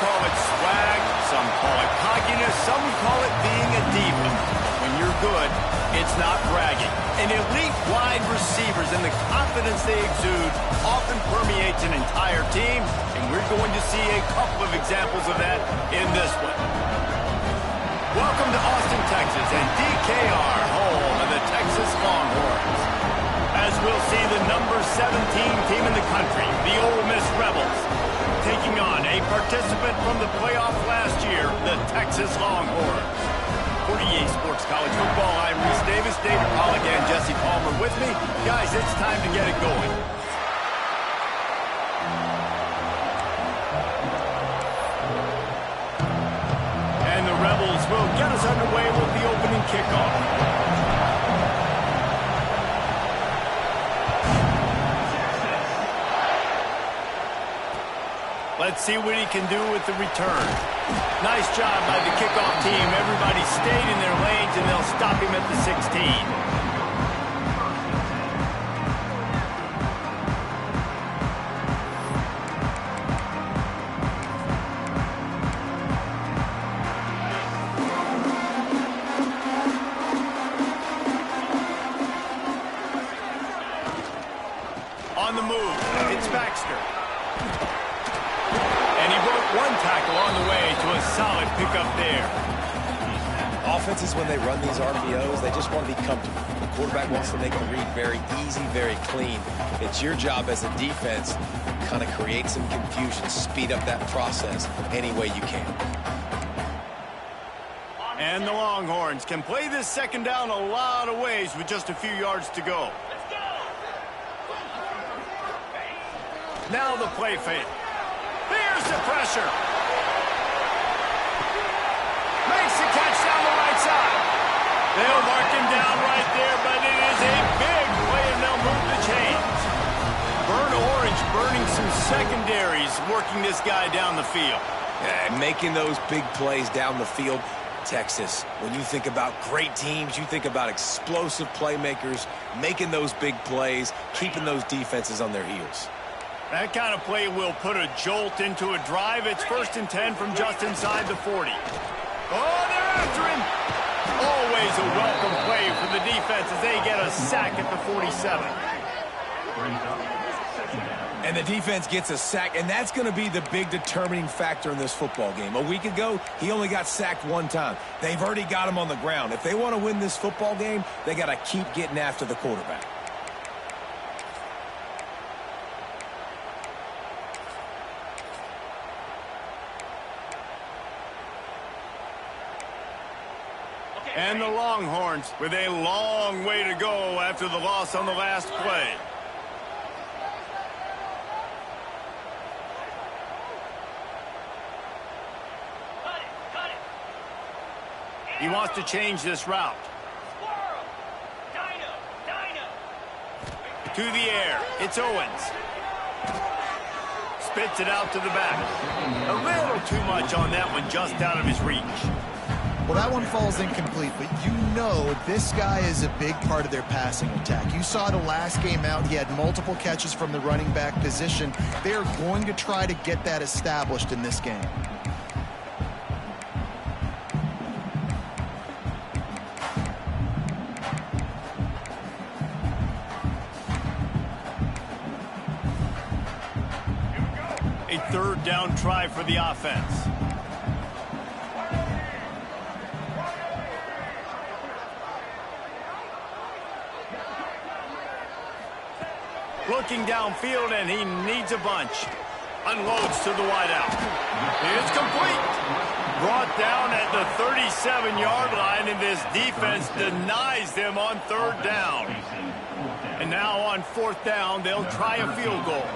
call it swag, some call it cockiness, some call it being a diva. When you're good, it's not bragging. And elite wide receivers and the confidence they exude often permeates an entire team, and we're going to see a couple of examples of that in this one. Welcome to Austin, Texas, and DKR, home of the Texas Longhorns. As we'll see the number 17 team in the country, the Ole Miss Rebels, taking on a participant from the playoff last year, the Texas Longhorns. For EA Sports College Football, I'm Reese Davis, David Pollack, and Jesse Palmer with me. Guys, it's time to get it going. And the Rebels will get us underway with the opening kickoff. Let's see what he can do with the return. Nice job by the kickoff team. Everybody stayed in their lanes, and they'll stop him at the 16. On the move, it's Baxter. And he broke one tackle on the way to a solid pickup there. Offenses, when they run these RPOs, they just want to be comfortable. The quarterback wants to make the read very easy, very clean. It's your job as a defense to kind of create some confusion, speed up that process any way you can. And the Longhorns can play this second down a lot of ways with just a few yards to go. Now the play fake. Here's the pressure. Makes the catch down the right side. They'll mark him down right there, but it is a big play, and they'll move the chains. Burnt Orange burning some secondaries, working this guy down the field. Yeah, making those big plays down the field. Texas, when you think about great teams, you think about explosive playmakers, making those big plays, keeping those defenses on their heels. That kind of play will put a jolt into a drive. It's 1st and 10 from just inside the 40. Oh, they're after him. Always a welcome play for the defense as they get a sack at the 47. And the defense gets a sack, and that's going to be the big determining factor in this football game. A week ago, he only got sacked one time. They've already got him on the ground. If they want to win this football game, they got to keep getting after the quarterback. And the Longhorns with a long way to go after the loss on the last play. He wants to change this route. To the air. It's Owens. Spits it out to the back. A little too much on that one, just out of his reach. Well, that one falls incomplete, but you know this guy is a big part of their passing attack. You saw the last game out. He had multiple catches from the running back position. They're going to try to get that established in this game. A 3rd down try for the offense. Looking downfield, and he needs a bunch. Unloads to the wideout. It's complete. Brought down at the 37-yard line, and this defense denies them on 3rd down. And now on 4th down, they'll try a field goal.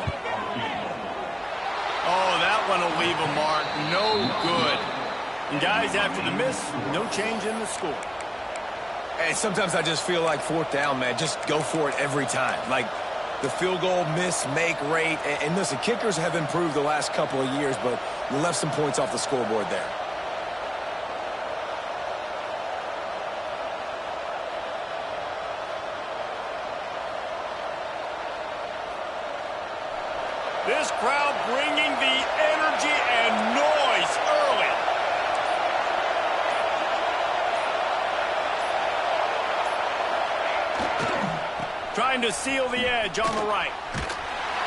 Oh, that one will leave a mark. No good. And guys, after the miss, no change in the score. And sometimes I just feel like 4th down, man, just go for it every time. Like, the field goal miss, make rate. And listen, kickers have improved the last couple of years, but you left some points off the scoreboard there. This crowd bringing the energy and noise trying to seal the edge on the right.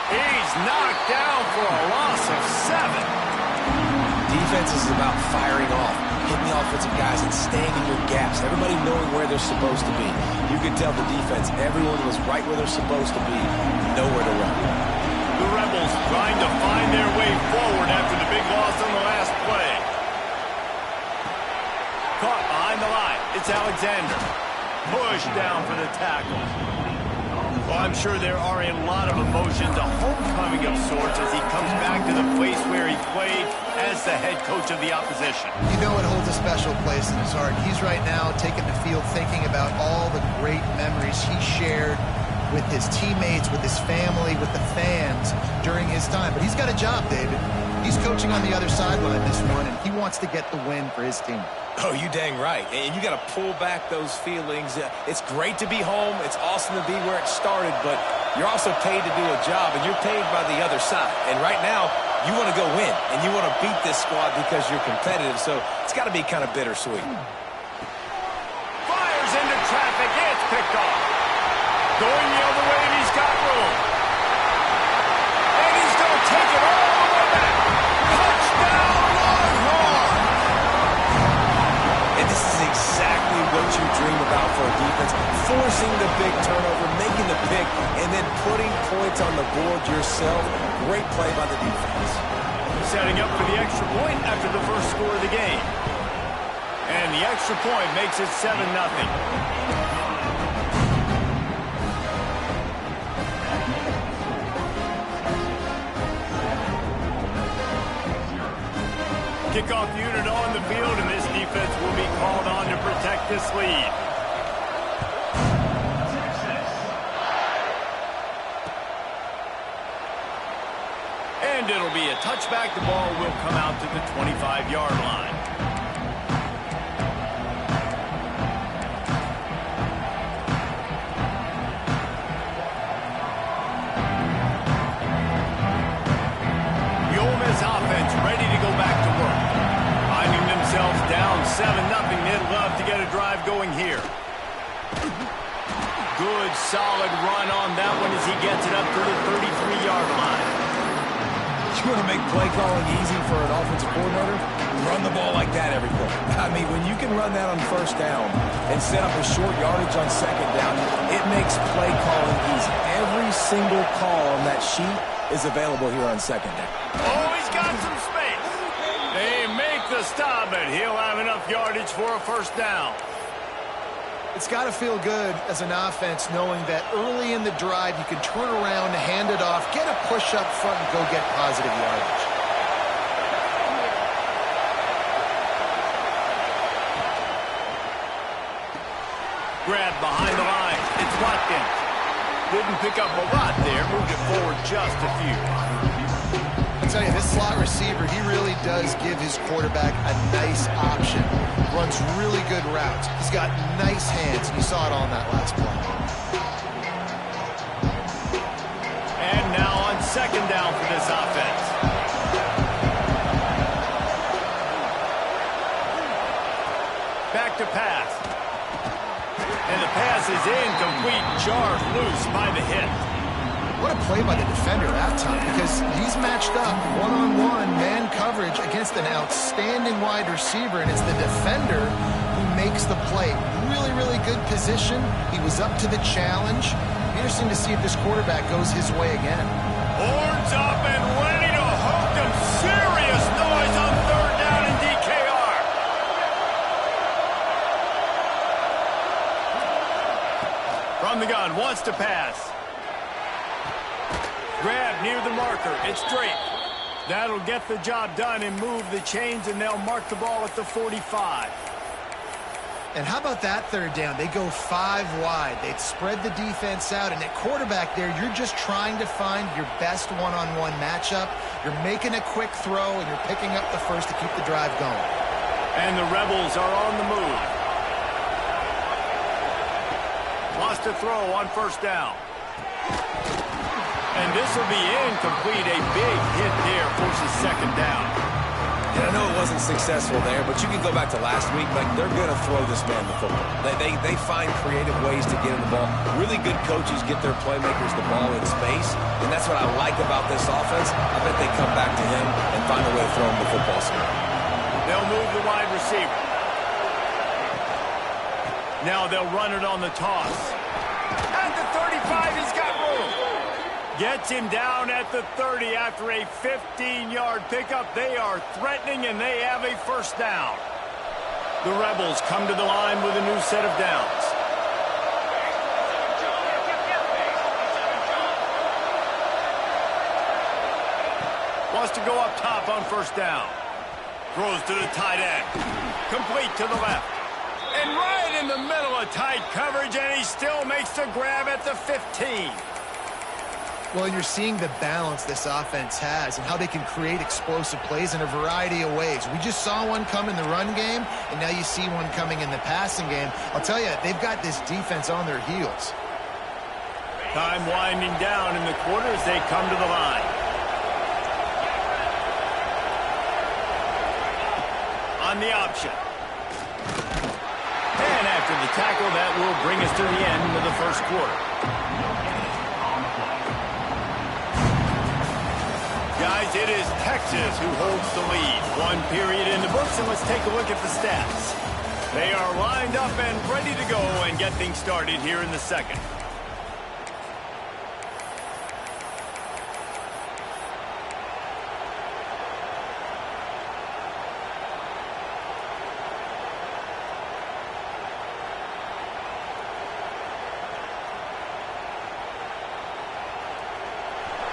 He's knocked down for a loss of 7. Defense is about firing off, hitting the offensive guys, and staying in your gaps. Everybody knowing where they're supposed to be. You can tell the defense, everyone was right where they're supposed to be, nowhere to run. The Rebels trying to find their way forward after the big loss on the last play. Caught behind the line. It's Alexander. Pushed down for the tackle. Well, I'm sure there are a lot of emotions, a homecoming of sorts, as he comes back to the place where he played as the head coach of the opposition. You know it holds a special place in his heart. He's right now taking the field thinking about all the great memories he shared with his teammates, with his family, with the fans during his time. But he's got a job, David. He's coaching on the other sideline this one, and he wants to get the win for his team. Oh, you dang right. And you got to pull back those feelings. It's great to be home. It's awesome to be where it started, but you're also paid to do a job, and you're paid by the other side. And right now, you want to go win, and you want to beat this squad because you're competitive, so it's got to be kind of bittersweet. Fires into traffic. It's picked off. Going the other way, and he's got room. And he's going to take it all the way back. Touchdown, Longhorn! And this is exactly what you dream about for a defense. Forcing the big turnover, making the pick, and then putting points on the board yourself. Great play by the defense. Setting up for the extra point after the first score of the game. And the extra point makes it 7-0. Kickoff unit on the field, and this defense will be called on to protect this lead. And it'll be a touchback. The ball will come out to the 25-yard line. The Ole Miss offense ready to go back to work. Finding themselves down 7-0. They'd love to get a drive going here. Good, solid run on that one as he gets it up to the 33-yard line. You want to make play calling easy for an offensive coordinator? Run the ball like that every play. I mean, when you can run that on first down and set up a short yardage on second down, it makes play calling easy. Every single call on that sheet is available here on second down. Oh, he's got some space. They make the stop, but he'll have enough yardage for a first down. It's got to feel good as an offense knowing that early in the drive you can turn around, hand it off, get a push up front, and go get positive yardage. Grab behind the line. It's Watkins. Didn't pick up a lot there. Moved it forward just a few. I'll tell you, this slot receiver, he really does give his quarterback a nice option. Runs really good routes. He's got nice hands. You saw it on that last play. And now on second down for this offense. Back to pass. And the pass is incomplete. Jarred loose by the hit. What a play by the defender that time, because he's matched up one-on-one man coverage against an outstanding wide receiver, and it's the defender who makes the play. Really, really good position. He was up to the challenge. Interesting to see if this quarterback goes his way again. Horns up and ready to hook them. Serious noise on third down in DKR. From the gun, wants to pass. Grab near the marker. It's Drake. That'll get the job done and move the chains, and they'll mark the ball at the 45. And how about that third down? They go 5 wide. They'd spread the defense out, and at quarterback there, you're just trying to find your best one-on-one matchup. You're making a quick throw, and you're picking up the first to keep the drive going. And the Rebels are on the move. Lost a throw on first down. And this will be incomplete. A big hit there forces second down. And I know it wasn't successful there, but you can go back to last week. Like, they're going to throw this man the football. They find creative ways to get him the ball. Really good coaches get their playmakers the ball in space, and that's what I like about this offense. I bet they come back to him and find a way to throw him the football somewhere. They'll move the wide receiver. Now they'll run it on the toss. At the 35, he's got room. Gets him down at the 30 after a 15-yard pickup. They are threatening, and they have a first down. The Rebels come to the line with a new set of downs. Wants to go up top on first down. Throws to the tight end. Complete to the left. And right in the middle of tight coverage, and he still makes the grab at the 15. Well, you're seeing the balance this offense has and how they can create explosive plays in a variety of ways. We just saw one come in the run game, and now you see one coming in the passing game. I'll tell you, they've got this defense on their heels. Time winding down in the quarter as they come to the line. On the option. And after the tackle, that will bring us to the end of the first quarter. Guys, it is Texas who holds the lead. One period in the books, and let's take a look at the stats. They are lined up and ready to go and get things started here in the second.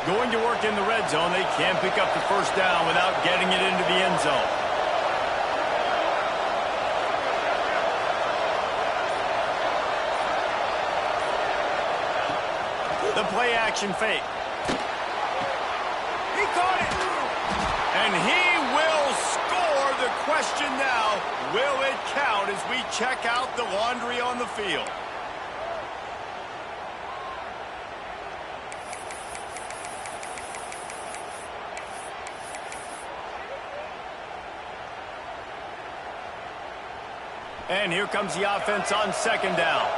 Going to work in the red zone. They can't pick up the first down without getting it into the end zone. The play action fake. He caught it. And he will score. The question now, will it count as we check out the laundry on the field? And here comes the offense on second down.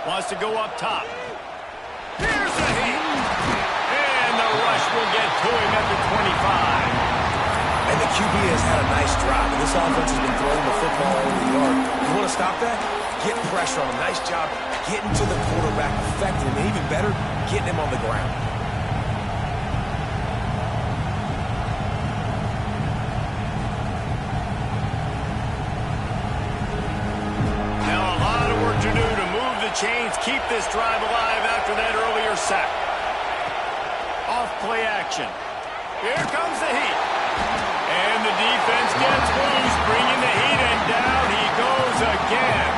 Wants to go up top. Here's the heat. And the rush will get to him at the 25. And the QB has had a nice drive. And this offense has been throwing the football over the yard. You want to stop that? Get pressure on him. Nice job getting to the quarterback, affecting him. And even better, getting him on the ground. Chains keep this drive alive after that earlier sack. Off play action. Here comes the heat. And the defense gets loose, bringing the heat, and down he goes again.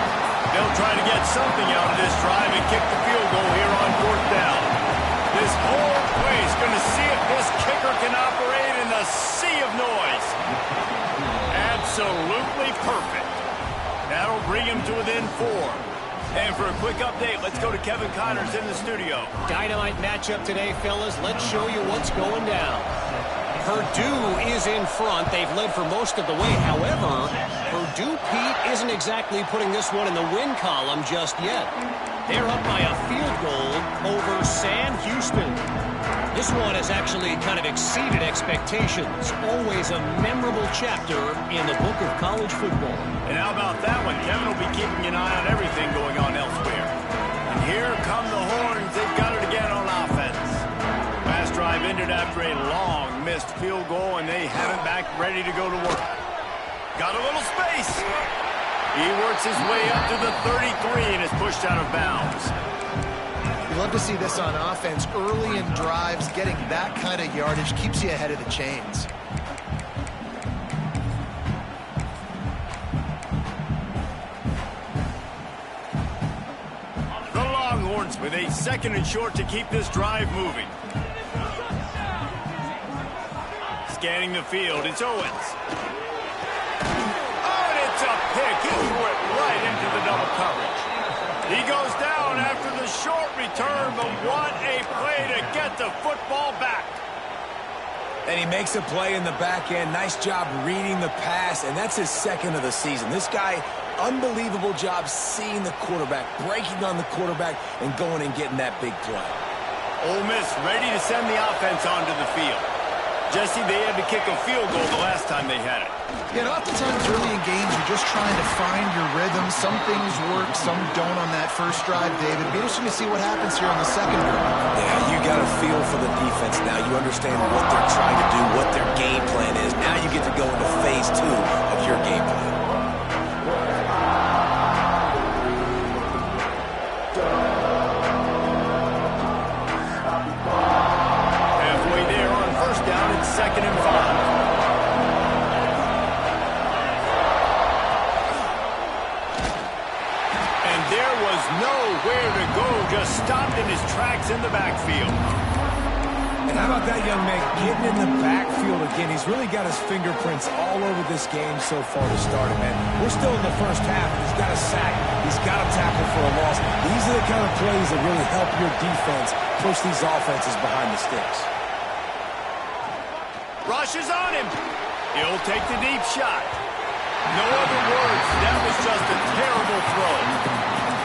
They'll try to get something out of this drive and kick the field goal here on fourth down. This whole place going to see if this kicker can operate in the sea of noise. Absolutely perfect. That'll bring him to within 4. And for a quick update, let's go to Kevin Connors in the studio. Dynamite matchup today, fellas. Let's show you what's going down. Purdue is in front. They've led for most of the way. However, Purdue, Pete, isn't exactly putting this one in the win column just yet. They're up by a field goal over Sam Houston. This one has actually kind of exceeded expectations. Always a memorable chapter in the book of college football. And how about that one? Kevin will be keeping an eye on everything going on elsewhere. And here come the Horns. They've got it again on offense. Last drive ended after a long missed field goal, and they have it back ready to go to work. Got a little space. He works his way up to the 33 and is pushed out of bounds. You love to see this on offense. Early in drives, getting that kind of yardage keeps you ahead of the chains. The Longhorns with a second and short to keep this drive moving. Scanning the field, it's Owens. Oh, and it's a pick. He threw it right into the double coverage. He goes down after the short return, but what a play to get the football back. And he makes a play in the back end. Nice job reading the pass, and that's his second of the season. This guy, unbelievable job seeing the quarterback, breaking on the quarterback, and going and getting that big play. Ole Miss ready to send the offense onto the field. Jesse, they had to kick a field goal the last time they had it. Yeah, oftentimes early in games, you're just trying to find your rhythm. Some things work, some don't on that first drive, David. It'll be interesting to see what happens here on the second drive. Yeah, you got a feel for the defense now. You understand what they're trying to do, what their game plan is. Now you get to go into phase 2 of your game plan. Halfway there on first down, it's 2nd and 5. There was nowhere to go, just stopped in his tracks in the backfield. And how about that young man getting in the backfield again? He's really got his fingerprints all over this game so far to start it, man. We're still in the first half. He's got a sack. He's got a tackle for a loss. These are the kind of plays that really help your defense push these offenses behind the sticks. Rush is on him. He'll take the deep shot. No other words. That was just a terrible throw.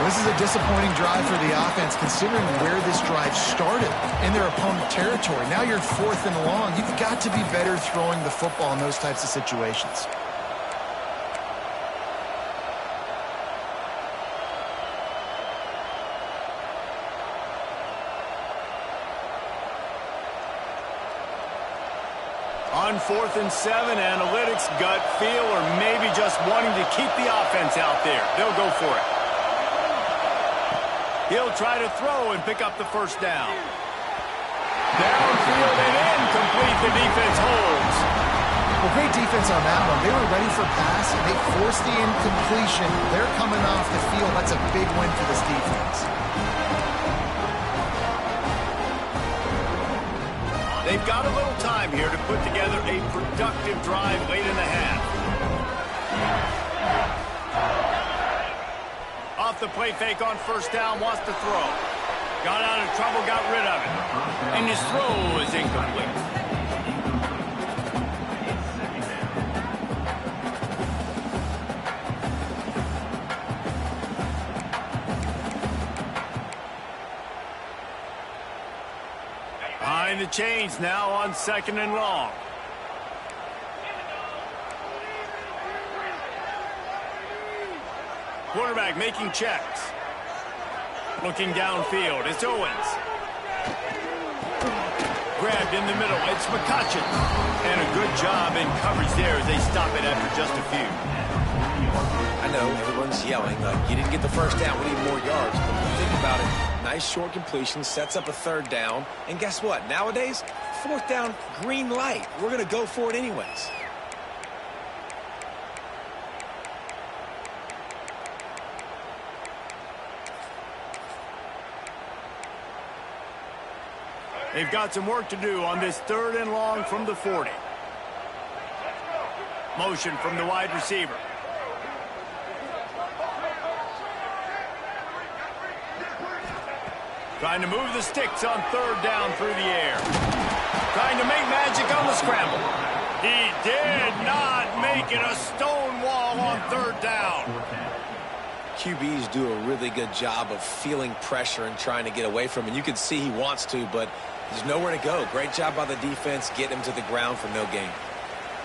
This is a disappointing drive for the offense, considering where this drive started in their opponent territory. Now you're 4th and long. You've got to be better throwing the football in those types of situations. On 4th and 7, analytics, gut feel, or maybe just wanting to keep the offense out there. They'll go for it. He'll try to throw and pick up the first down. Downfield and incomplete. The defense holds. Well, great defense on that one. They were ready for pass, and they forced the incompletion. They're coming off the field. That's a big win for this defense. They've got a little time here to put together a productive drive late in the half. Off the play fake on first down, wants to throw. Got out of trouble, got rid of it. And his throw is incomplete. Behind the chains now on 2nd and long. Quarterback making checks. Looking downfield. It's Owens. Grabbed in the middle. It's McCutcheon. And a good job in coverage there as they stop it after just a few. I know everyone's yelling, like, you didn't get the first down, we need more yards. But think about it. Nice short completion, sets up a 3rd down. And guess what? Nowadays, 4th down, green light. We're going to go for it anyways. They've got some work to do on this 3rd and long from the 40. Motion from the wide receiver. Trying to move the sticks on 3rd down through the air. Trying to make magic on the scramble. He did not make it. A stone wall on 3rd down. QBs do a really good job of feeling pressure and trying to get away from it. You can see he wants to, but there's nowhere to go. Great job by the defense, getting him to the ground for no gain.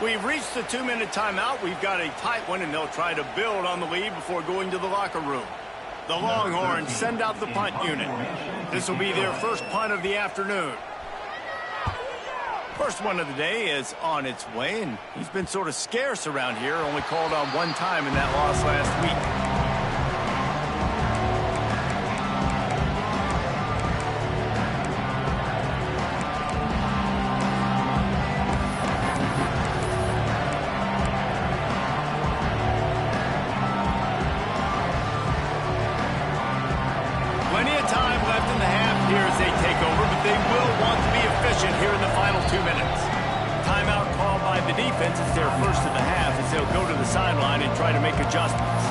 We've reached the 2-minute timeout. We've got a tight one, and they'll try to build on the lead before going to the locker room. The Longhorns send out the punt unit. This will be their first punt of the afternoon. First one of the day is on its way, and he's been sort of scarce around here, only called on one time in that loss last week. They will want to be efficient here in the final 2 minutes. Timeout called by the defense. It's their first of the half as they'll go to the sideline and try to make adjustments.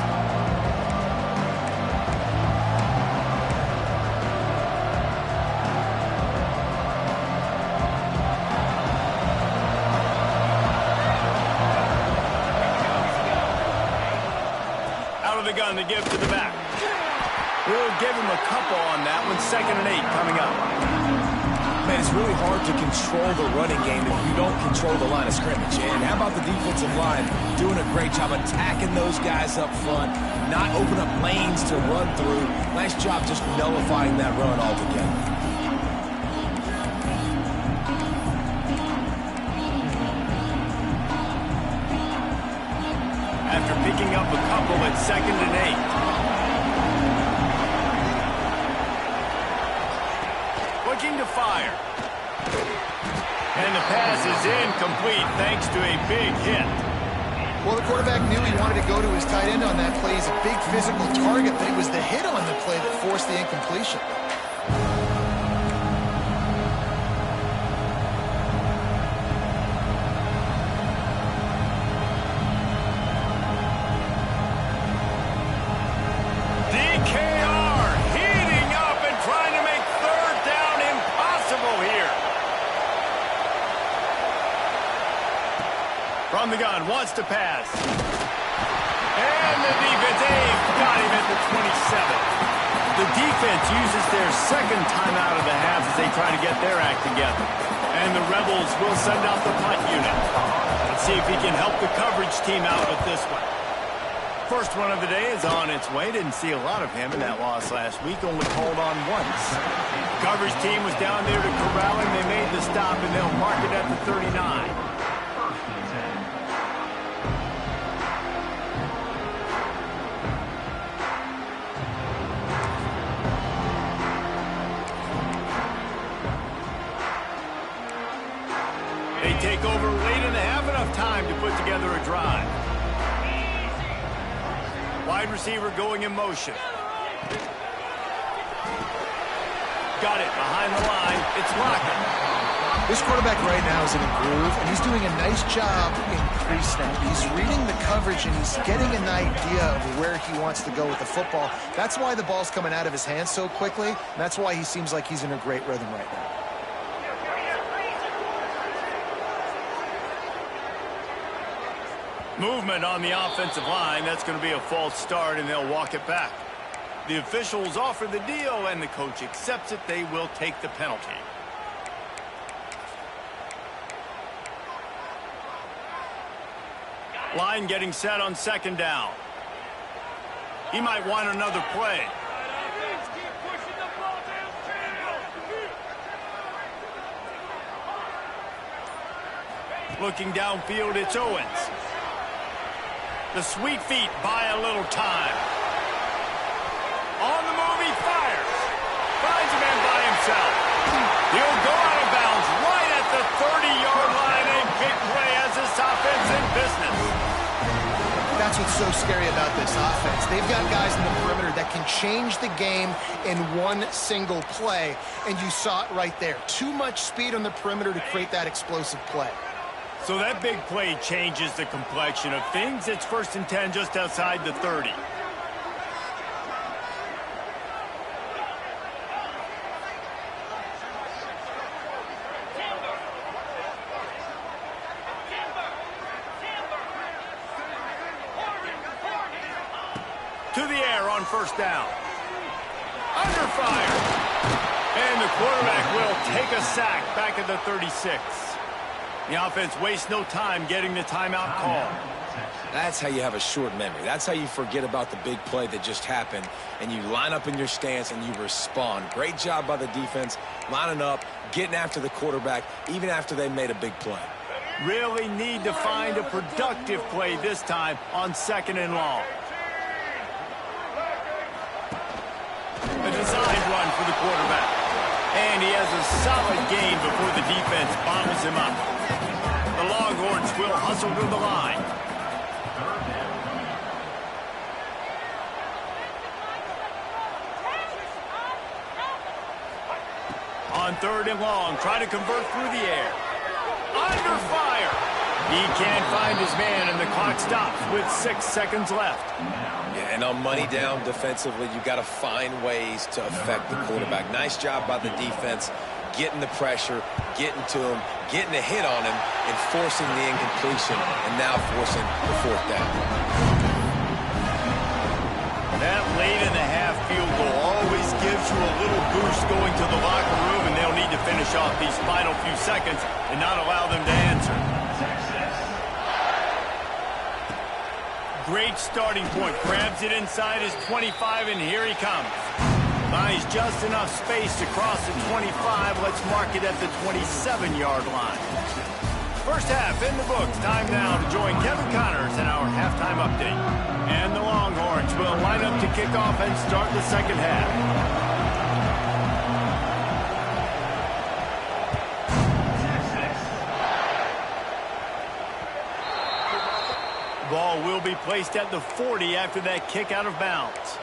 the gun to give to the back. We'll give him a couple on that one. 2nd and 8 coming up. Man, it's really hard to control the running game if you don't control the line of scrimmage. And how about the defensive line doing a great job attacking those guys up front, not open up lanes to run through. Nice job just nullifying that run altogether. After picking up a couple at 2nd and 8. Looking to fire. And the pass is incomplete thanks to a big hit. Well, the quarterback knew he wanted to go to his tight end on that play. He's a big physical target, but it was the hit on the play that forced the incompletion. From the gun, wants to pass. And the defense, got him at the 27. The defense uses their second timeout of the half as they try to get their act together. And the Rebels will send out the punt unit. Let's see if he can help the coverage team out with this one. First one of the day is on its way. Didn't see a lot of him in that loss last week, only called on once. The coverage team was down there to corral him. They made the stop, and they'll mark it at the 39. They take over late and have enough time to put together a drive. Wide receiver going in motion. Got it behind the line. It's Lockett. This quarterback right now is in a groove, and he's doing a nice job in pre-snap. He's reading the coverage, and he's getting an idea of where he wants to go with the football. That's why the ball's coming out of his hands so quickly, and that's why he seems like he's in a great rhythm right now. Movement on the offensive line. That's going to be a false start, and they'll walk it back. The officials offer the deal, and the coach accepts it. They will take the penalty. Line getting set on 2nd down. He might want another play. Looking downfield, it's Owens. The sweet feet buy a little time. On the move, he fires. Finds a man by himself. He'll go out of bounds right at the 30-yard line. A big play as this offense in business. That's what's so scary about this offense. They've got guys in the perimeter that can change the game in one single play, and you saw it right there. Too much speed on the perimeter to create that explosive play. So that big play changes the complexion of things. It's 1st and 10 just outside the 30. To the air on 1st down. Under fire. And the quarterback will take a sack back at the 36. The offense wastes no time getting the timeout call. That's how you have a short memory. That's how you forget about the big play that just happened, and you line up in your stance and you respond. Great job by the defense, lining up, getting after the quarterback, even after they made a big play. Really need to find a productive play this time on 2nd and long. A design run for the quarterback. And he has a solid gain before the defense bottles him up. The Longhorns will hustle to the line. On 3rd and long, try to convert through the air. Under fire. He can't find his man, and the clock stops with 6 seconds left. Yeah, and on money down defensively, you got to find ways to affect the quarterback. Nice job by the defense, getting the pressure, getting to him, getting a hit on him, and forcing the incompletion, and now forcing the 4th down. gives you a little boost going to the locker room, and they'll need to finish off these final few seconds and not allow them to answer. Great starting point. Grabs it inside his 25, and here he comes. Buys just enough space to cross the 25. Let's mark it at the 27-yard line. First half in the books. Time now to join Kevin Connors in our halftime update. And the Longhorns will line up to kick off and start the second half. Ball will be placed at the 40 after that kick out of bounds.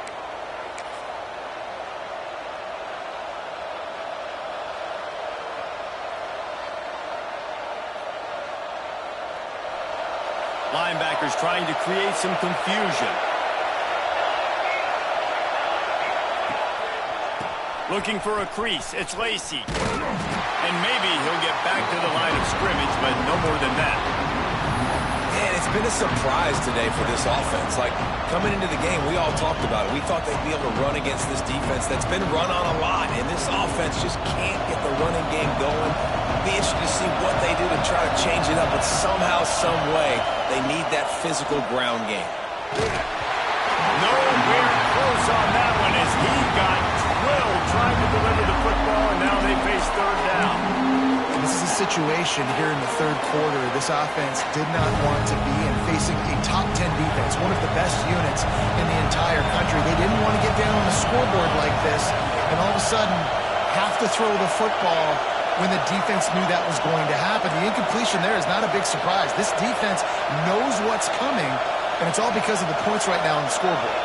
Linebackers trying to create some confusion. Looking for a crease. It's Lacey. And maybe he'll get back to the line of scrimmage, but no more than that. It's been a surprise today for this offense. Like, coming into the game, we all talked about it. We thought they'd be able to run against this defense that's been run on a lot, and this offense just can't get the running game going. It'll be interesting to see what they do to try to change it up, but somehow, some way, they need that physical ground game. Nowhere close on that one as he got drilled trying to deliver the football, and now they face third down. This is a situation here in the third quarter this offense did not want to be in, facing a top 10 defense, one of the best units in the entire country. They didn't want to get down on the scoreboard like this and all of a sudden have to throw the football when the defense knew that was going to happen. The incompletion there is not a big surprise. This defense knows what's coming, and it's all because of the points right now on the scoreboard.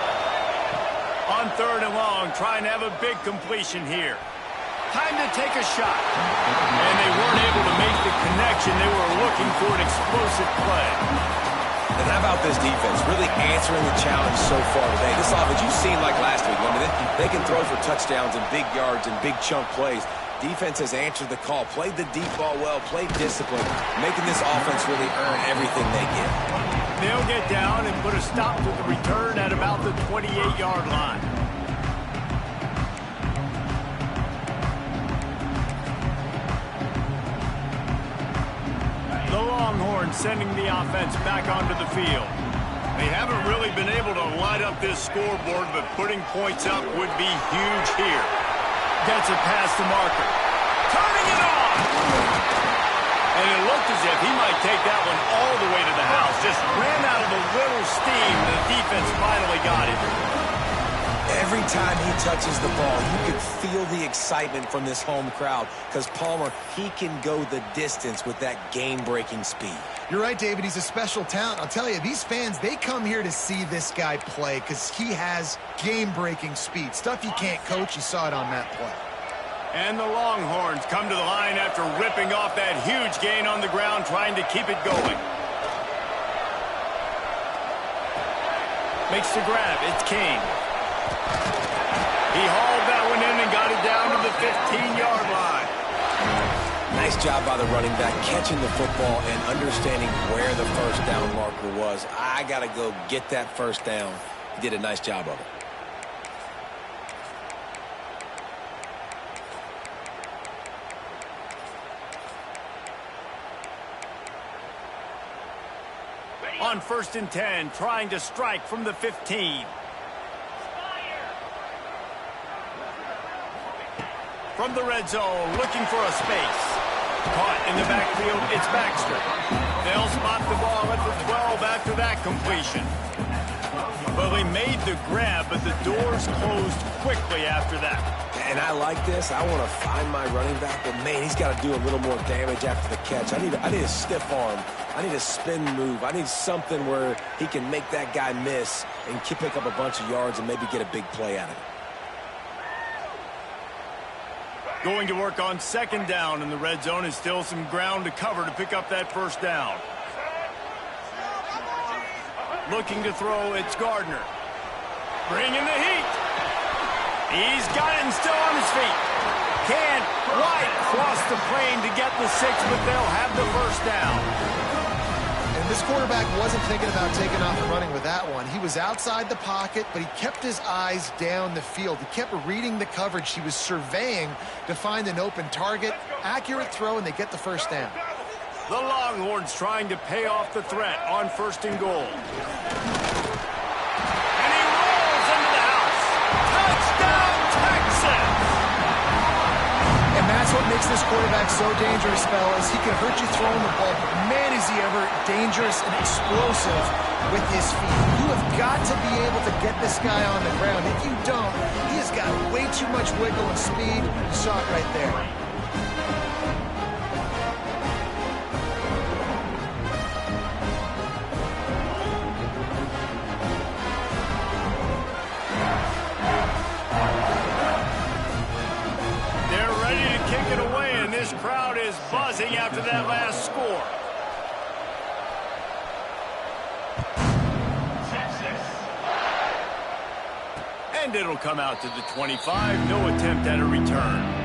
On third and long, trying to have a big completion here. Time to take a shot. And they weren't able to make the connection. They were looking for an explosive play. And how about this defense really answering the challenge so far today? This offense, you've seen like last week. I mean, they can throw for touchdowns and big yards and big chunk plays. Defense has answered the call, played the deep ball well, played discipline, making this offense really earn everything they get. They'll get down and put a stop to the return at about the 28-yard line. The Longhorns sending the offense back onto the field. They haven't really been able to light up this scoreboard, but putting points up would be huge here. Gets it past the marker. Turning it on! And it looked as if he might take that one all the way to the house. Just ran out of a little steam. The defense finally got him. Every time he touches the ball, you can feel the excitement from this home crowd because Palmer, he can go the distance with that game-breaking speed. You're right, David. He's a special talent. I'll tell you, these fans, they come here to see this guy play because he has game-breaking speed. Stuff you can't coach. You saw it on that play. And the Longhorns come to the line after ripping off that huge gain on the ground, trying to keep it going. Makes the grab. It's King. He hauled that one in and got it down to the 15-yard line. Nice job by the running back, catching the football and understanding where the first down marker was. I got to go get that first down. He did a nice job of it. On 1st and 10, trying to strike from the 15. From the red zone, looking for a space. Caught in the backfield, it's Baxter. They'll spot the ball at the 12 after that completion. Well, he made the grab, but the doors closed quickly after that. And I like this. I want to find my running back, but man, he's got to do a little more damage after the catch. I need a stiff arm. I need a spin move. I need something where he can make that guy miss and pick up a bunch of yards and maybe get a big play out of it. Going to work on 2nd down in the red zone, and still some ground to cover to pick up that first down. Looking to throw, it's Gardner. Bringing the heat. He's got it and still on his feet. Can't quite cross the plane to get the 6, but they'll have the first down. And This quarterback wasn't thinking about taking off and running with that one. He was outside the pocket, but he kept his eyes down the field. He kept reading the coverage. He was surveying to find an open target. Accurate throw, and they get the first down. The Longhorns trying to pay off the threat on 1st and goal. And he rolls into the house. Touchdown, Texas! And that's what makes this quarterback so dangerous, fellas. He can hurt you throwing the ball, but man, is he ever dangerous and explosive with his feet. You have got to be able to get this guy on the ground. If you don't, he has got way too much wiggle and speed. You saw it right there. This crowd is buzzing after that last score. And it'll come out to the 25. No attempt at a return.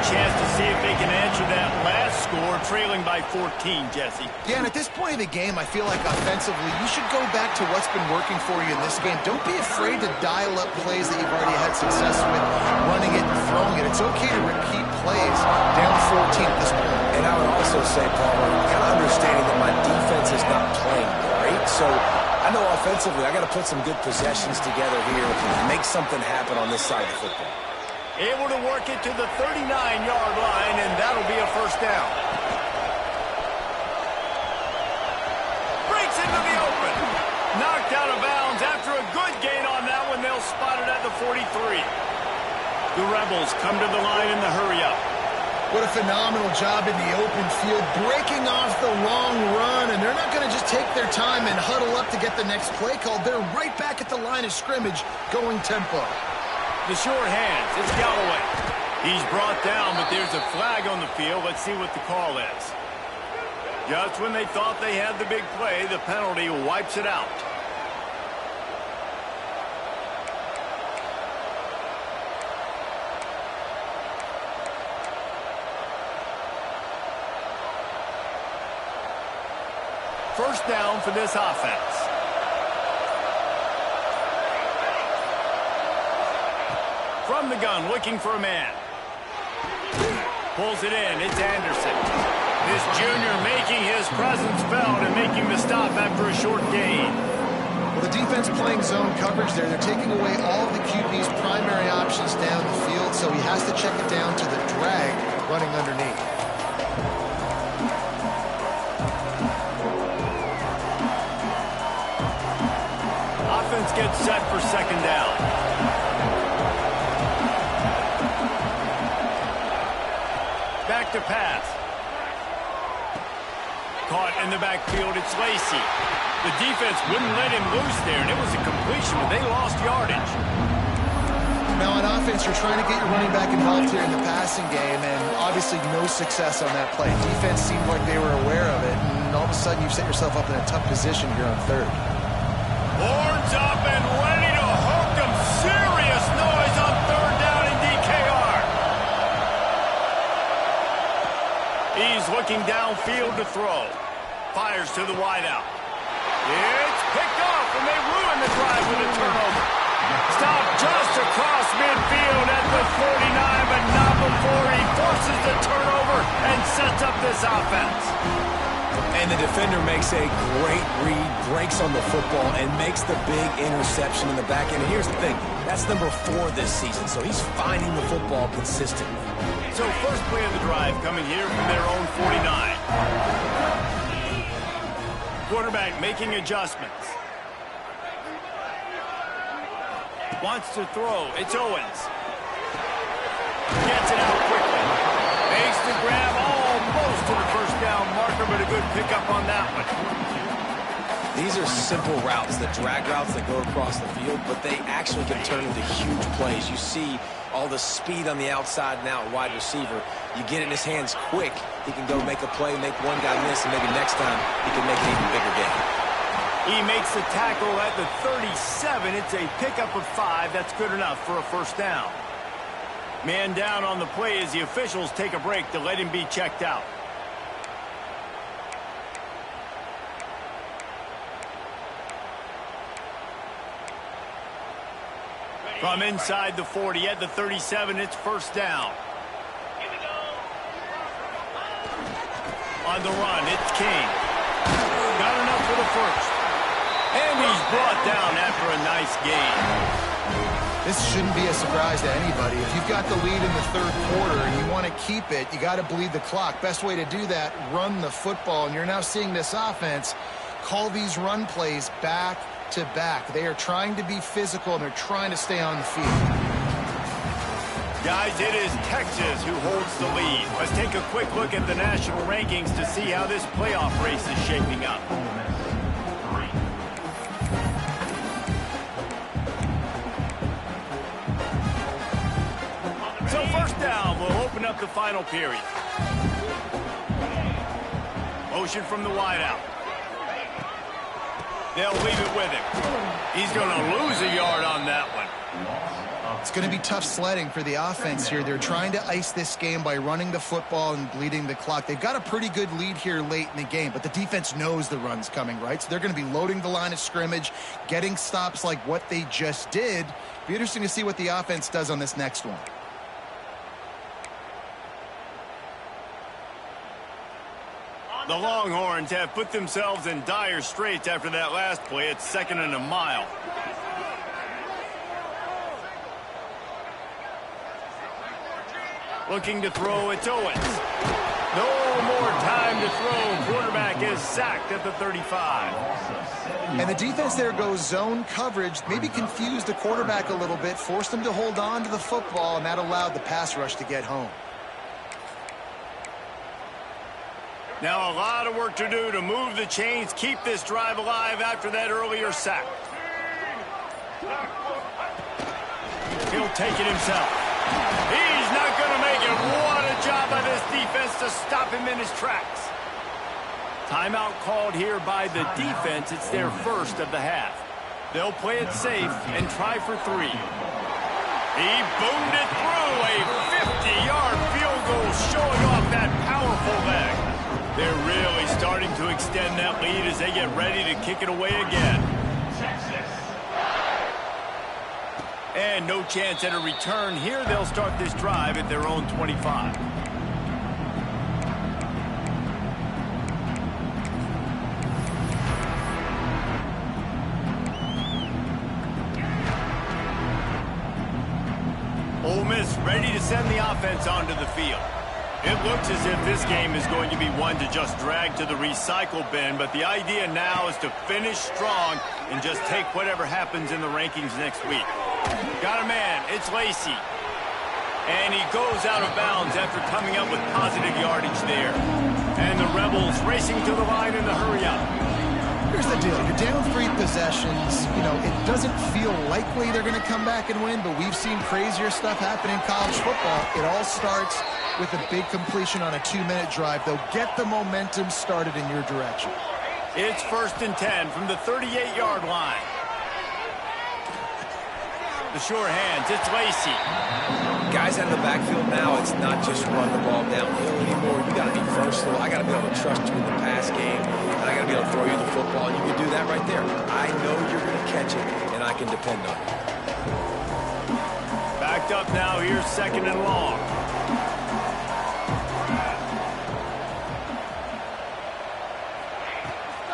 Chance to see if they can answer that last score, trailing by 14, Jesse. Yeah, and at this point of the game, I feel like offensively, you should go back to what's been working for you in this game. Don't be afraid to dial up plays that you've already had success with, running it and throwing it. It's okay to repeat plays down 14 at this point. And I would also say, Paul, I'm kind of understanding that my defense is not playing great, so I know offensively I got to put some good possessions together here and make something happen on this side of the football. Able to work it to the 39-yard line, and that'll be a first down. Breaks into the open. Knocked out of bounds after a good gain on that one. They'll spot it at the 43. The Rebels come to the line in the hurry-up. What a phenomenal job in the open field, breaking off the long run, and they're not going to just take their time and huddle up to get the next play called. They're right back at the line of scrimmage, going tempo. The short hands, it's Galloway. He's brought down, but there's a flag on the field. Let's see what the call is. Just when they thought they had the big play, the penalty wipes it out. First down for this offense. From the gun, looking for a man. Pulls it in. It's Anderson. This junior making his presence felt and making the stop after a short gain. Well, the defense playing zone coverage there. They're taking away all of the QB's primary options down the field, so he has to check it down to the drag running underneath. Offense gets set for second down. Back to pass. Caught in the backfield, it's Lacey. The defense wouldn't let him loose there, and it was a completion, but they lost yardage. Now on offense, you're trying to get your running back involved here in the passing game, and obviously no success on that play. Defense seemed like they were aware of it, and all of a sudden you've set yourself up in a tough position here on third. Horns up and ready to hook them. Serious noise on third down in DKR. He's looking downfield to throw. Fires to the wideout. It's picked off, and they ruin the drive with a turnover. Stopped just across midfield at the 49, but not before he forces the turnover and sets up this offense. And the defender makes a great read, breaks on the football, and makes the big interception in the back end. And here's the thing, that's number 4 this season, so he's finding the football consistently. So first play of the drive coming here from their own 49. Quarterback making adjustments. Wants to throw. It's Owens. Gets it out quickly. Makes the grab almost to the first down marker, but a good pickup on that one. These are simple routes, the drag routes that go across the field, but they actually can turn into huge plays. You see all the speed on the outside now, wide receiver. You get it in his hands quick, he can go make a play, make one guy miss, and maybe next time he can make an even bigger gain. He makes the tackle at the 37. It's a pickup of 5. That's good enough for a first down. Man down on the play as the officials take a break to let him be checked out. From inside the 40 at the 37, it's first down. On the run, it's King. Got enough for the first. And he's brought down after a nice gain. This shouldn't be a surprise to anybody. If you've got the lead in the third quarter and you want to keep it, you got to bleed the clock. Best way to do that, run the football. And you're now seeing this offense call these run plays back to back. They are trying to be physical and they're trying to stay on the field. Guys, it is Texas who holds the lead. Let's take a quick look at the national rankings to see how this playoff race is shaping up. So first down, we'll open up the final period. Motion from the wideout. They'll leave it with him. He's going to lose a yard on that one. It's going to be tough sledding for the offense here. They're trying to ice this game by running the football and bleeding the clock. They've got a pretty good lead here late in the game, but the defense knows the run's coming, right? So they're going to be loading the line of scrimmage, getting stops like what they just did. Be interesting to see what the offense does on this next one. The Longhorns have put themselves in dire straits after that last play. It's 2nd and a mile. Looking to throw, it's Owens. No more time to throw. Quarterback is sacked at the 35. And the defense there goes zone coverage, maybe confused the quarterback a little bit, forced him to hold on to the football, and that allowed the pass rush to get home. Now a lot of work to do to move the chains, keep this drive alive after that earlier sack. He'll take it himself. He's not going to make it. What a job by this defense to stop him in his tracks. Timeout called here by the defense. It's their first of the half. They'll play it safe and try for 3. He boomed it through a 50-yard field goal, showing off that powerful leg. They're really starting to extend that lead as they get ready to kick it away again. And no chance at a return here. They'll start this drive at their own 25. Ole Miss ready to send the offense onto the field. It looks as if this game is going to be one to just drag to the recycle bin, but the idea now is to finish strong and just take whatever happens in the rankings next week. Got a man, it's Lacey. And he goes out of bounds after coming up with positive yardage there. And the Rebels racing to the line in the hurry up. Here's the deal. You're down 3 possessions. You know, it doesn't feel likely they're going to come back and win, but we've seen crazier stuff happen in college football. It all starts with a big completion on a 2-minute drive. They'll get the momentum started in your direction. It's 1st and 10 from the 38-yard line. The sure hands, it's Lacey. Guys out of the backfield now, it's not just run the ball downhill anymore. You got to be versatile. I got to be able to trust you in the pass game, and I got to be able to throw you the football, and you can do that right there. I know you're going to catch it, and I can depend on it. Backed up now, here's 2nd and long.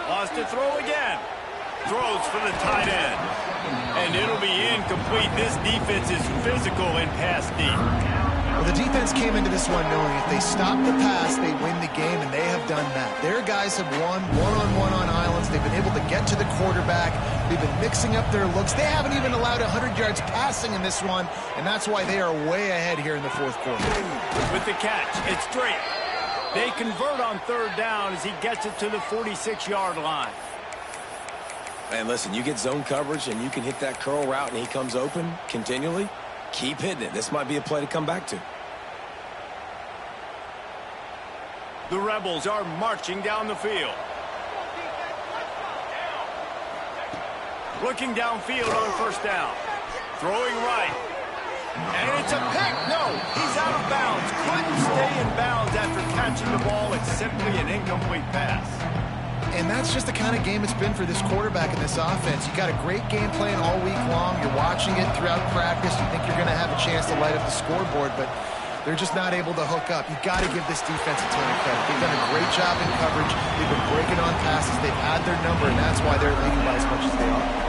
Lost to throw again. Throws for the tight end. And it'll be incomplete. This defense is physical in pass deep. Well, the defense came into this one knowing if they stop the pass, they win the game, and they have done that. Their guys have won one-on-one on islands. They've been able to get to the quarterback. They've been mixing up their looks. They haven't even allowed 100 yards passing in this one, and that's why they are way ahead here in the 4th quarter. With the catch, it's Drake. They convert on 3rd down as he gets it to the 46-yard line. And listen, you get zone coverage and you can hit that curl route and he comes open continually, keep hitting it. This might be a play to come back to. The Rebels are marching down the field. Looking downfield on first down. Throwing right. And it's a pick. No, he's out of bounds. Couldn't stay in bounds after catching the ball. It's simply an incomplete pass. And that's just the kind of game it's been for this quarterback in this offense. You got a great game plan all week long. You're watching it throughout practice. You think you're going to have a chance to light up the scoreboard, but they're just not able to hook up. You got to give this defense a ton of credit. They've done a great job in coverage. They've been breaking on passes. They've had their number, and that's why they're leading by as much as they are.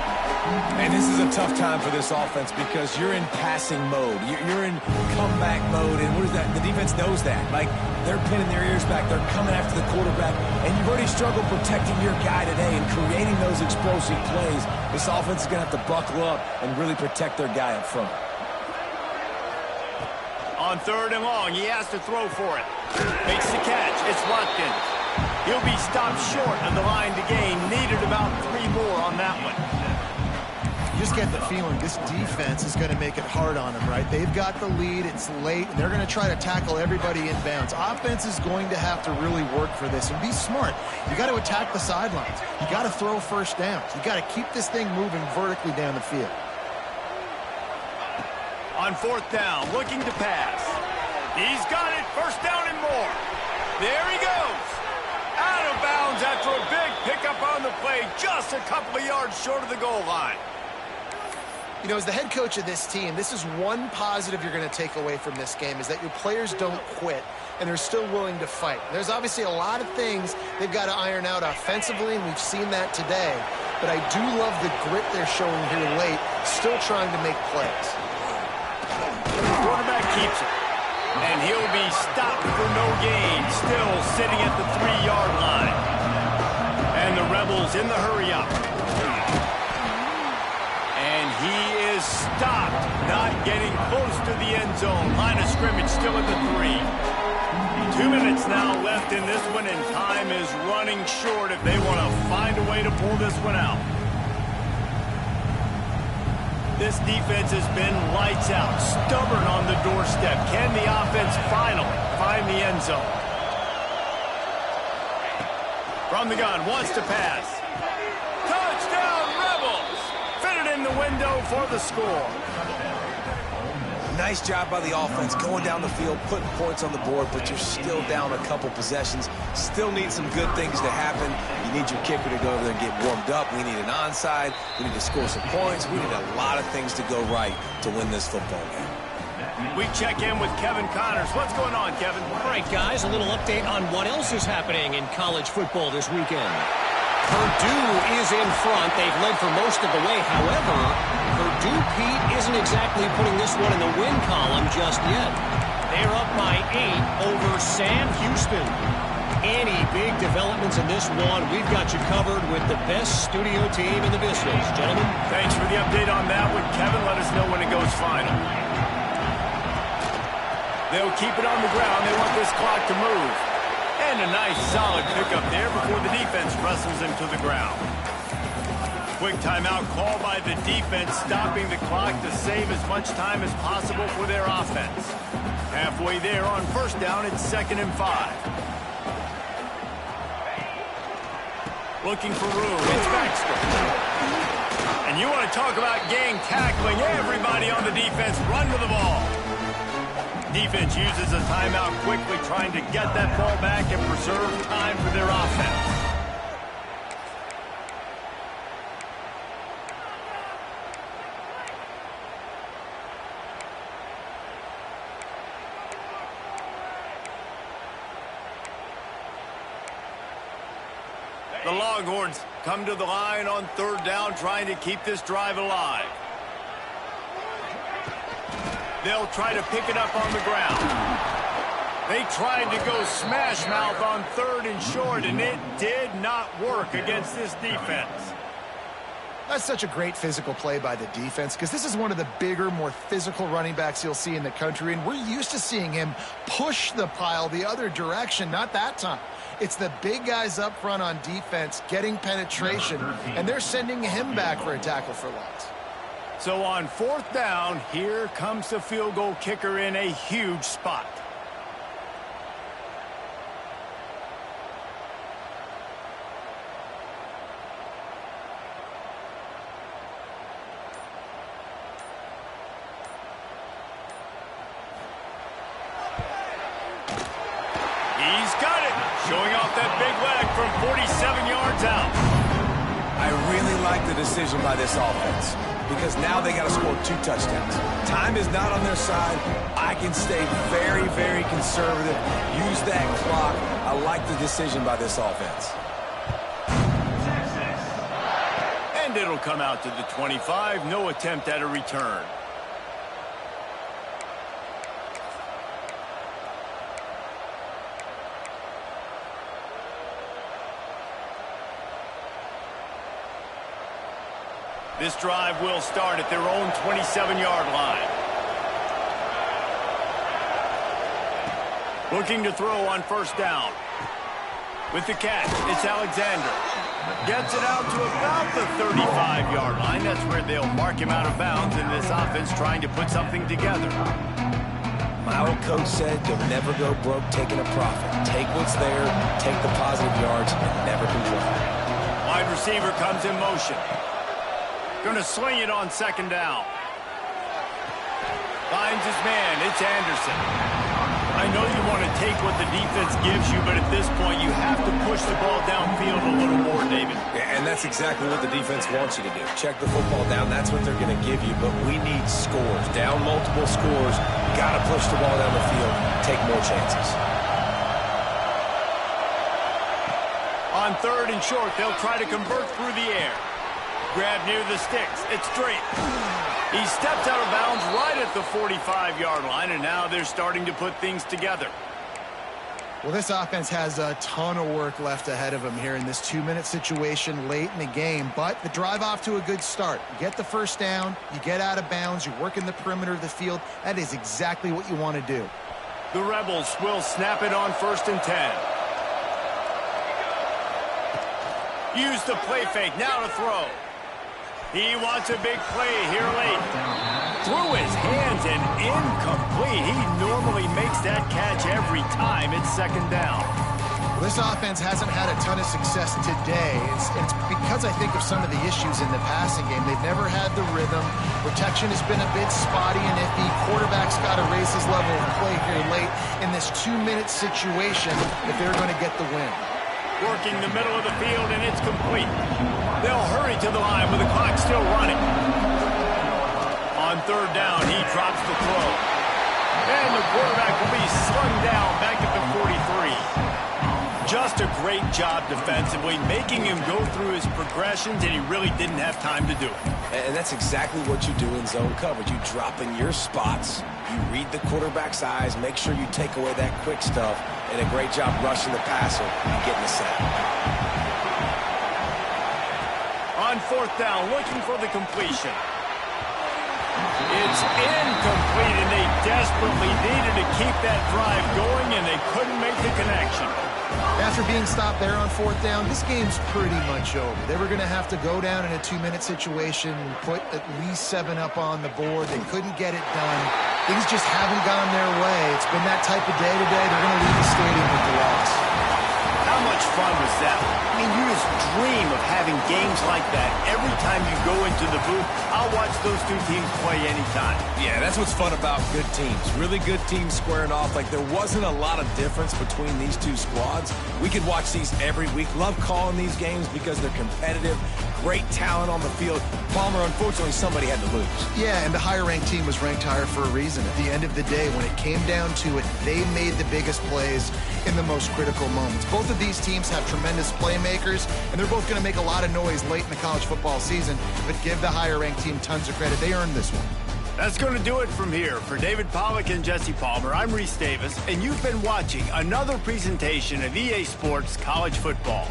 And this is a tough time for this offense because you're in passing mode. You're in comeback mode, and what is that? The defense knows that. Like, they're pinning their ears back. They're coming after the quarterback, and you've already struggled protecting your guy today and creating those explosive plays. This offense is going to have to buckle up and really protect their guy up front. On 3rd and long, he has to throw for it. Makes the catch. It's Watkins. He'll be stopped short of the line to gain. Needed about 3 more on that one. You just get the feeling this defense is going to make it hard on them, right? They've got the lead. It's late, and they're going to try to tackle everybody in bounds. Offense is going to have to really work for this and be smart. You got to attack the sidelines. You got to throw first downs. You got to keep this thing moving vertically down the field. On 4th down, looking to pass. He's got it. First down and more. There he goes. Out of bounds after a big pickup on the play, just a couple of yards short of the goal line. You know, as the head coach of this team, this is one positive you're going to take away from this game, is that your players don't quit, and they're still willing to fight. There's obviously a lot of things they've got to iron out offensively, and we've seen that today. But I do love the grit they're showing here late, still trying to make plays. Quarterback keeps it, and he'll be stopped for no gain, still sitting at the 3-yard line. And the Rebels in the hurry-up. And he is stopped, not getting close to the end zone. Line of scrimmage still at the 3. 2 minutes now left in this one, and time is running short if they want to find a way to pull this one out. This defense has been lights out, stubborn on the doorstep. Can the offense finally find the end zone? From the gun, wants to pass. Touchdown, Rebels! Fitted in the window for the score. Nice job by the offense going down the field, putting points on the board, but you're still down a couple possessions. Still need some good things to happen. You need your kicker to go over there and get warmed up. We need an onside. We need to score some points. We need a lot of things to go right to win this football game. We check in with Kevin Connors. What's going on, Kevin? All right, guys, a little update on what else is happening in college football this weekend. Purdue is in front. They've led for most of the way. However, Purdue, Pete, isn't exactly putting this one in the win column just yet. They're up by 8 over Sam Houston. Any big developments in this one, we've got you covered with the best studio team in the business. Gentlemen. Thanks for the update on that one, Kevin. Let us know when it goes final. They'll keep it on the ground. They want this clock to move. And a nice solid pickup there before the defense wrestles him to the ground. Quick timeout call by the defense, stopping the clock to save as much time as possible for their offense. Halfway there on first down, it's 2nd and 5. Looking for room, it's Baxter. And you want to talk about gang tackling, everybody on the defense run to the ball. Defense uses a timeout quickly, trying to get that ball back and preserve time for their offense. The Longhorns come to the line on 3rd down, trying to keep this drive alive. They'll try to pick it up on the ground. They tried to go smash mouth on 3rd and short, and it did not work against this defense. That's such a great physical play by the defense because this is one of the bigger, more physical running backs you'll see in the country, and we're used to seeing him push the pile the other direction. Not that time. It's the big guys up front on defense getting penetration, and they're sending him back for a tackle for loss. So on 4th down, here comes the field goal kicker in a huge spot. He's got it, showing off that big leg from 47 yards out. I really like the decision by this offense because now they got to score 2 touchdowns. Time is not on their side. I can stay very, very conservative, use that clock. I like the decision by this offense. And it'll come out to the 25, no attempt at a return. This drive will start at their own 27-yard line. Looking to throw on 1st down. With the catch, it's Alexander. Gets it out to about the 35-yard line. That's where they'll mark him out of bounds in this offense trying to put something together. My old coach said you'll never go broke taking a profit. Take what's there, take the positive yards, and never complain. Wide receiver comes in motion. Going to sling it on 2nd down. Finds his man. It's Anderson. I know you want to take what the defense gives you, but at this point you have to push the ball downfield a little more, David. Yeah, and that's exactly what the defense wants you to do. Check the football down. That's what they're going to give you, but we need scores. Down multiple scores. Got to push the ball down the field. Take more chances. On 3rd and short, they'll try to convert through the air. Grab near the sticks. It's straight. He steps out of bounds right at the 45-yard line, and now they're starting to put things together. Well, this offense has a ton of work left ahead of them here in this 2-minute situation late in the game, but the drive off to a good start. You get the 1st down, you get out of bounds, you work in the perimeter of the field. That is exactly what you want to do. The Rebels will snap it on 1st and 10. Use the play fake, now to throw. He wants a big play here late. Through his hands and incomplete. He normally makes that catch every time. It's 2nd down. Well, this offense hasn't had a ton of success today. It's because I think of some of the issues in the passing game. They've never had the rhythm. Protection has been a bit spotty and iffy. Quarterback's got to raise his level of play here late in this 2-minute situation if they're going to get the win. Working the middle of the field, and it's complete. They'll hurry to the line with the clock still running. On 3rd down, he drops the throw. And the quarterback will be slung down back at the 43. Just a great job defensively, making him go through his progressions, and he really didn't have time to do it. And that's exactly what you do in zone coverage. You drop in your spots, you read the quarterback's eyes, make sure you take away that quick stuff, and a great job rushing the passer and getting the sack. On 4th down, looking for the completion. It's incomplete, and they desperately needed to keep that drive going, and they couldn't make the connection. After being stopped there on 4th down, this game's pretty much over. They were going to have to go down in a 2-minute situation and put at least 7 up on the board. They couldn't get it done. Things just haven't gone their way. It's been that type of day today. They're going to leave the stadium with the loss. How much fun was that? I mean, you just dream of having games like that every time you go into the booth. I'll watch those 2 teams play anytime. Yeah, that's what's fun about good teams. Really good teams squaring off. Like, there wasn't a lot of difference between these 2 squads. We could watch these every week. Love calling these games because they're competitive. Great talent on the field. Palmer, unfortunately, somebody had to lose. Yeah, and the higher-ranked team was ranked higher for a reason. At the end of the day, when it came down to it, they made the biggest plays in the most critical moments. Both of these teams have tremendous playmakers, and they're both going to make a lot of noise late in the college football season, but give the higher-ranked team tons of credit. They earned this one. That's going to do it from here. For David Pollack and Jesse Palmer, I'm Reese Davis, and you've been watching another presentation of EA Sports College Football.